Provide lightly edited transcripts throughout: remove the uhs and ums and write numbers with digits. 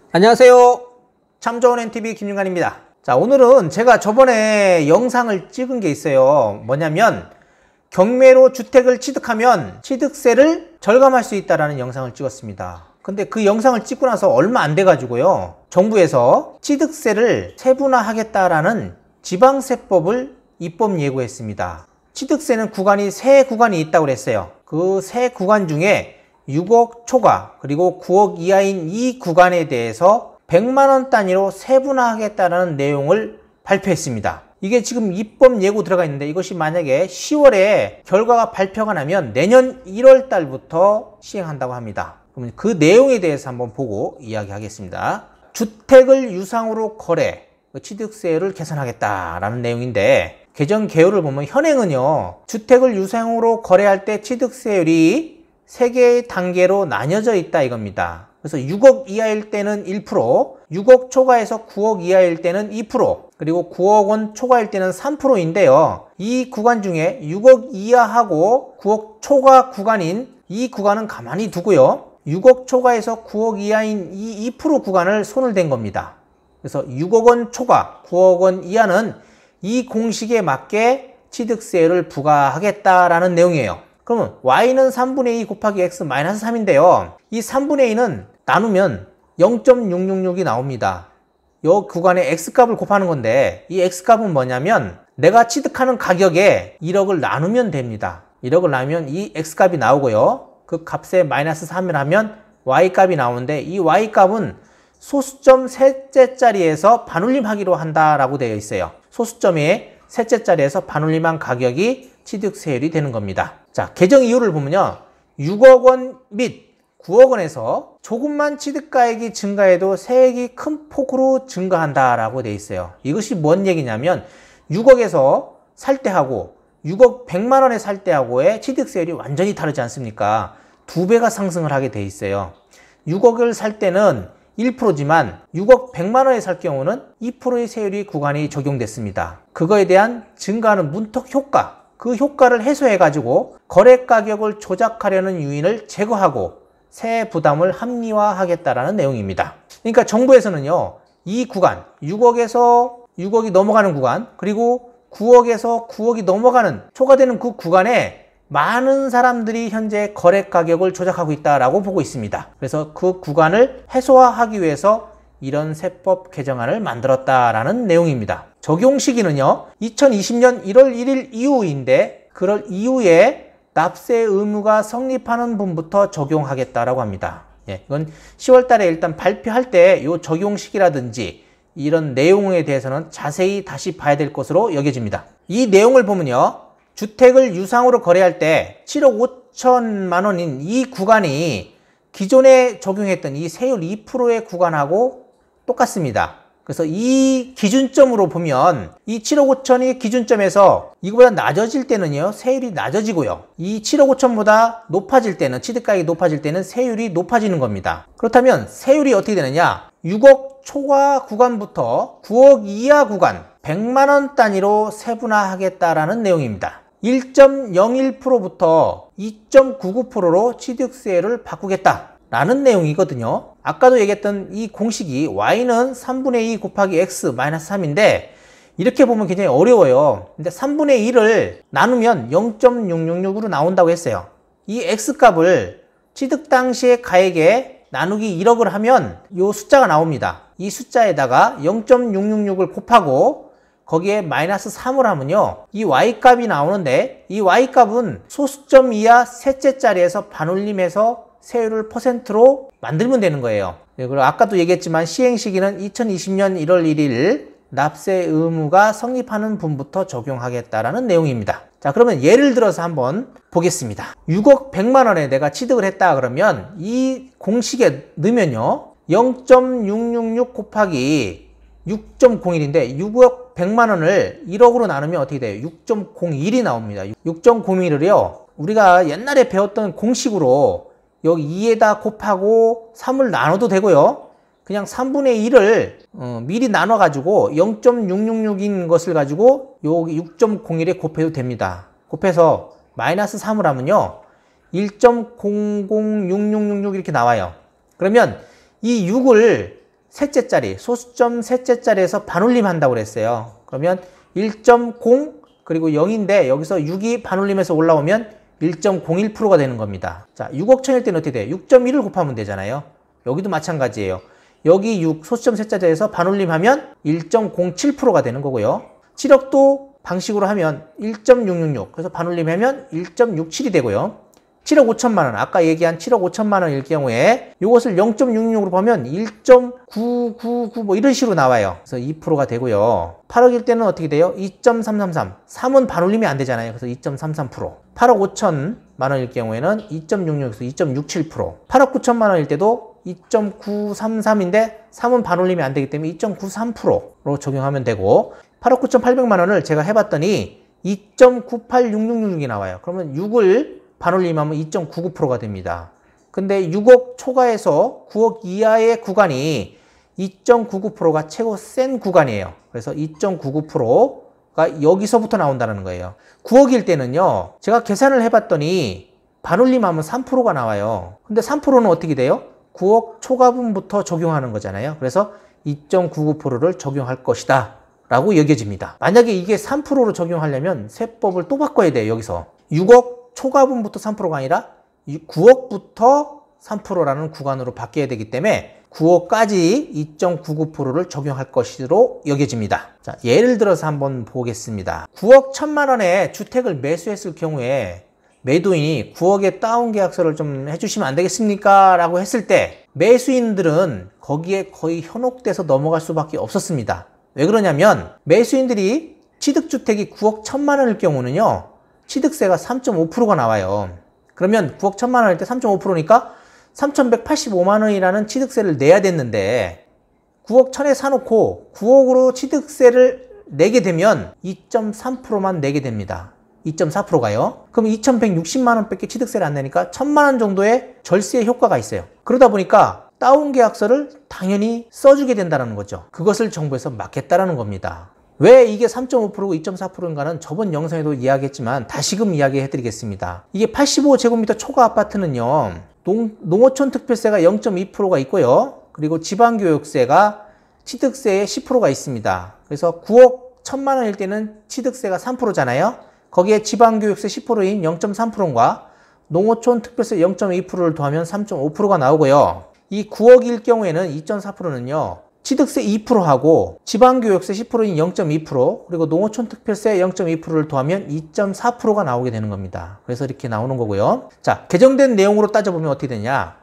안녕하세요. 참 좋은 NTV 김윤관입니다. 자, 오늘은 제가 저번에 영상을 찍은 게 있어요. 뭐냐면 경매로 주택을 취득하면 취득세를 절감할 수 있다는 영상을 찍었습니다. 근데 그 영상을 찍고 나서 얼마 안 돼 가지고요, 정부에서 취득세를 세분화하겠다라는 지방세법을 입법 예고했습니다. 취득세는 구간이 세 구간이 있다고 그랬어요. 그 세 구간 중에 6억 초과 그리고 9억 이하인 이 구간에 대해서 100만원 단위로 세분화하겠다는 내용을 발표했습니다. 이게 지금 입법 예고 들어가 있는데, 이것이 만약에 10월에 결과가 발표가 나면 내년 1월 달부터 시행한다고 합니다. 그러면 그 내용에 대해서 한번 보고 이야기하겠습니다. 주택을 유상으로 거래, 취득세를 개선하겠다라는 내용인데, 개정 개요를 보면 현행은요, 주택을 유상으로 거래할 때 취득세율이 3개의 단계로 나뉘어져 있다 이겁니다. 그래서 6억 이하일 때는 1%, 6억 초과해서 9억 이하일 때는 2%, 그리고 9억 원 초과일 때는 3%인데요. 이 구간 중에 6억 이하하고 9억 초과 구간인 이 구간은 가만히 두고요, 6억 초과해서 9억 이하인 이 2% 구간을 손을 댄 겁니다. 그래서 6억 원 초과, 9억 원 이하는 이 공식에 맞게 취득세를 부과하겠다라는 내용이에요. 그러면 y는 3분의 2 곱하기 x 마이너스 3인데요. 이 3분의 2는 나누면 0.666이 나옵니다. 이 구간의 x값을 곱하는 건데, 이 x값은 뭐냐면 내가 취득하는 가격에 1억을 나누면 됩니다. 1억을 나누면 이 x값이 나오고요, 그 값에 마이너스 3을 하면 y값이 나오는데, 이 y값은 소수점 셋째 자리에서 반올림하기로 한다라고 되어 있어요. 소수점의 셋째 자리에서 반올림한 가격이 취득세율이 되는 겁니다. 자, 개정 이유를 보면요, 6억 원 및 9억 원에서 조금만 취득가액이 증가해도 세액이 큰 폭으로 증가한다라고 되어 있어요. 이것이 뭔 얘기냐면 6억에서 살 때하고 6억 100만 원에 살 때하고의 취득세율이 완전히 다르지 않습니까? 2배가 상승을 하게 되어 있어요. 6억을 살 때는 1%지만 6억 100만 원에 살 경우는 2%의 세율이 구간이 적용됐습니다. 그거에 대한 증가하는 문턱 효과, 그 효과를 해소해 가지고 거래 가격을 조작하려는 유인을 제거하고 세 부담을 합리화하겠다라는 내용입니다. 그러니까 정부에서는요, 이 구간 6억에서 6억이 넘어가는 구간, 그리고 9억에서 9억이 넘어가는 초과되는 그 구간에 많은 사람들이 현재 거래 가격을 조작하고 있다라고 보고 있습니다. 그래서 그 구간을 해소화하기 위해서 이런 세법 개정안을 만들었다라는 내용입니다. 적용 시기는요, 2020년 1월 1일 이후인데, 그럴 이후에 납세 의무가 성립하는 분부터 적용하겠다라고 합니다. 이건 10월 달에 일단 발표할 때 이 적용 시기라든지 이런 내용에 대해서는 자세히 다시 봐야 될 것으로 여겨집니다. 이 내용을 보면요, 주택을 유상으로 거래할 때 7억 5천만 원인 이 구간이 기존에 적용했던 이 세율 2%의 구간하고 똑같습니다. 그래서 이 기준점으로 보면 이 7억 5천이 기준점에서 이거보다 낮아질 때는요, 세율이 낮아지고요, 이 7억 5천보다 높아질 때는, 취득가액이 높아질 때는 세율이 높아지는 겁니다. 그렇다면 세율이 어떻게 되느냐, 6억 초과 구간부터 9억 이하 구간 100만 원 단위로 세분화하겠다라는 내용입니다. 1.01%부터 2.99%로 취득세를 바꾸겠다라는 내용이거든요. 아까도 얘기했던 이 공식이 y는 3분의 2 곱하기 x 마이너스 3인데, 이렇게 보면 굉장히 어려워요. 근데 3분의 1을 나누면 0.666으로 나온다고 했어요. 이 x값을 취득 당시의 가액에 나누기 1억을 하면 이 숫자가 나옵니다. 이 숫자에다가 0.666을 곱하고 거기에 마이너스 3을 하면요, 이 y값이 나오는데, 이 y값은 소수점 이하 셋째 자리에서 반올림해서 세율을 %로 만들면 되는 거예요. 그리고 아까도 얘기했지만 시행 시기는 2020년 1월 1일 납세 의무가 성립하는 분부터 적용하겠다라는 내용입니다. 자, 그러면 예를 들어서 한번 보겠습니다. 6억 100만 원에 내가 취득을 했다 그러면 이 공식에 넣으면요, 0.666 곱하기 6.01인데 6억 100만 원을 1억으로 나누면 어떻게 돼요? 6.01이 나옵니다. 6.01을요, 우리가 옛날에 배웠던 공식으로 여기 2에다 곱하고 3을 나눠도 되고요, 그냥 3분의 1을 미리 나눠 가지고 0.666인 것을 가지고 여기 6.01에 곱해도 됩니다. 곱해서 마이너스 3을 하면요 1.006666 이렇게 나와요. 그러면 이 6을 셋째 자리, 소수점 셋째 자리에서 반올림 한다고 그랬어요. 그러면 1.0 그리고 0인데 여기서 6이 반올림해서 올라오면 1.01%가 되는 겁니다. 자, 6억 천일 때는 어떻게 돼요? 6.1을 곱하면 되잖아요. 여기도 마찬가지예요. 여기 6 소수점 셋째 자리에서 반올림하면 1.07%가 되는 거고요. 7억도 방식으로 하면 1.666, 그래서 반올림하면 1.67이 되고요. 7억 5천만 원, 아까 얘기한 7억 5천만 원일 경우에 이것을 0.66으로 보면 1.999 뭐 이런 식으로 나와요. 그래서 2%가 되고요. 8억일 때는 어떻게 돼요? 2.333. 3은 반올림이 안 되잖아요. 그래서 2.33%. 8억 5천만 원일 경우에는 2.66에서 2.67%. 8억 9천만 원일 때도 2.933인데 3은 반올림이 안 되기 때문에 2.93%로 적용하면 되고, 8억 9,800만 원을 제가 해봤더니 2.98666이 나와요. 그러면 6을 반올림하면 2.99%가 됩니다. 근데 6억 초과에서 9억 이하의 구간이 2.99%가 최고 센 구간이에요. 그래서 2.99%가 여기서부터 나온다는 거예요. 9억일 때는요, 제가 계산을 해봤더니 반올림하면 3%가 나와요. 근데 3%는 어떻게 돼요? 9억 초과분부터 적용하는 거잖아요. 그래서 2.99%를 적용할 것이다 라고 여겨집니다. 만약에 이게 3%로 적용하려면 세법을 또 바꿔야 돼요. 여기서 6억 초과분부터 3%가 아니라 9억부터 3%라는 구간으로 바뀌어야 되기 때문에 9억까지 2.99%를 적용할 것으로 여겨집니다. 자, 예를 들어서 한번 보겠습니다. 9억 1천만 원에 주택을 매수했을 경우에 매도인이 9억의 다운 계약서를 좀 해주시면 안 되겠습니까? 라고 했을 때 매수인들은 거기에 거의 현혹돼서 넘어갈 수밖에 없었습니다. 왜 그러냐면 매수인들이 취득주택이 9억 1천만 원일 경우는요, 취득세가 3.5%가 나와요. 그러면 9억 1천만 원일 때 3.5%니까 3,185만 원이라는 취득세를 내야 됐는데 9억 1천에 사놓고 9억으로 취득세를 내게 되면 2.3%만 내게 됩니다. 2.4%가요. 그럼 2,160만 원밖에 취득세를 안 내니까 1,000만 원 정도의 절세 효과가 있어요. 그러다 보니까 다운 계약서를 당연히 써주게 된다는 거죠. 그것을 정부에서 막겠다라는 겁니다. 왜 이게 3.5%고 2.4%인가는 저번 영상에도 이야기했지만 다시금 이야기해 드리겠습니다. 이게 85제곱미터 초과 아파트는요, 농어촌 특별세가 0.2%가 있고요. 그리고 지방교육세가 취득세의 10%가 있습니다. 그래서 9억 1천만 원일 때는 취득세가 3%잖아요. 거기에 지방교육세 10%인 0.3%과 농어촌 특별세 0.2%를 더하면 3.5%가 나오고요. 이 9억일 경우에는 2.4%는요, 취득세 2%하고 지방교육세 10%인 0.2% 그리고 농어촌 특별세 0.2%를 더하면 2.4%가 나오게 되는 겁니다. 그래서 이렇게 나오는 거고요. 자, 개정된 내용으로 따져보면 어떻게 되냐.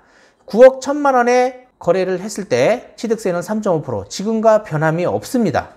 9억 1천만 원에 거래를 했을 때 취득세는 3.5%, 지금과 변함이 없습니다.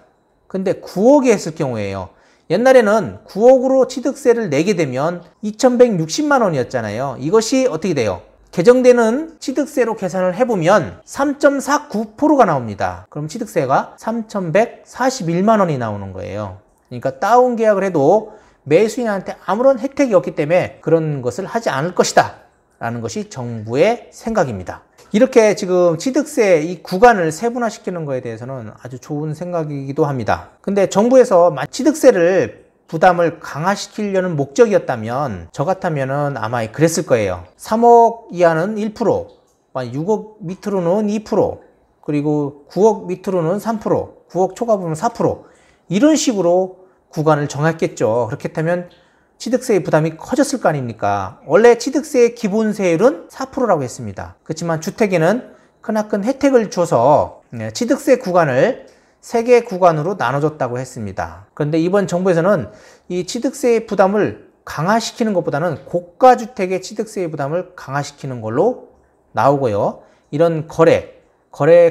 근데 9억에 했을 경우에요. 옛날에는 9억으로 취득세를 내게 되면 2,160만 원이었잖아요. 이것이 어떻게 돼요? 개정되는 취득세로 계산을 해보면 3.49%가 나옵니다. 그럼 취득세가 3,141만 원이 나오는 거예요. 그러니까 다운 계약을 해도 매수인한테 아무런 혜택이 없기 때문에 그런 것을 하지 않을 것이다 라는 것이 정부의 생각입니다. 이렇게 지금 취득세 이 구간을 세분화시키는 거에 대해서는 아주 좋은 생각이기도 합니다. 근데 정부에서 취득세를 부담을 강화시키려는 목적이었다면 저 같다면은 아마 그랬을 거예요. 3억 이하는 1%, 6억 밑으로는 2%, 그리고 9억 밑으로는 3%, 9억 초과분은 4%, 이런 식으로 구간을 정했겠죠. 그렇게 하면 취득세의 부담이 커졌을 거 아닙니까? 원래 취득세의 기본세율은 4%라고 했습니다. 그렇지만 주택에는 크나큰 혜택을 줘서 취득세 구간을 3개 구간으로 나눠줬다고 했습니다. 그런데 이번 정부에서는 이 취득세의 부담을 강화시키는 것보다는 고가주택의 취득세의 부담을 강화시키는 걸로 나오고요. 이런 거래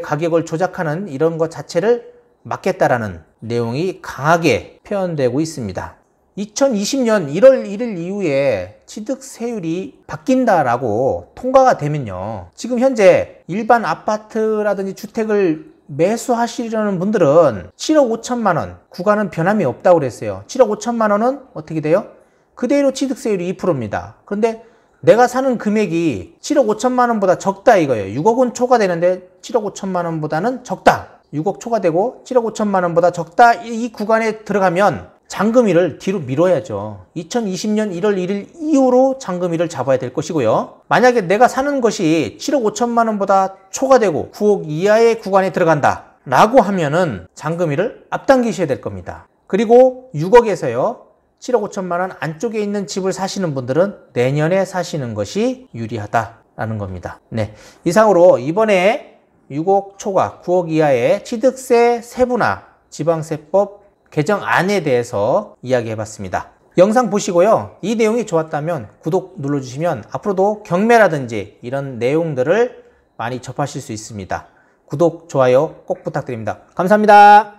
가격을 조작하는 이런 것 자체를 막겠다라는 내용이 강하게 표현되고 있습니다. 2020년 1월 1일 이후에 취득세율이 바뀐다라고 통과가 되면요, 지금 현재 일반 아파트라든지 주택을 매수하시려는 분들은 7억 5천만 원 구간은 변함이 없다고 그랬어요. 7억 5천만 원은 어떻게 돼요? 그대로 취득세율이 2%입니다. 그런데 내가 사는 금액이 7억 5천만 원보다 적다 이거예요. 6억 원 초과되는데 7억 5천만 원보다는 적다. 6억 초과되고 7억 5천만 원보다 적다. 이 구간에 들어가면 잔금일을 뒤로 미뤄야죠. 2020년 1월 1일 이후로 잔금일을 잡아야 될 것이고요. 만약에 내가 사는 것이 7억 5천만 원보다 초과되고 9억 이하의 구간에 들어간다 라고 하면은 잔금일을 앞당기셔야 될 겁니다. 그리고 6억에서요 7억 5천만 원 안쪽에 있는 집을 사시는 분들은 내년에 사시는 것이 유리하다라는 겁니다. 네, 이상으로 이번에 6억 초과 9억 이하의 취득세 세분화 지방세법 개정안에 대해서 이야기해봤습니다. 영상 보시고요. 이 내용이 좋았다면 구독 눌러주시면 앞으로도 경매라든지 이런 내용들을 많이 접하실 수 있습니다. 구독, 좋아요 꼭 부탁드립니다. 감사합니다.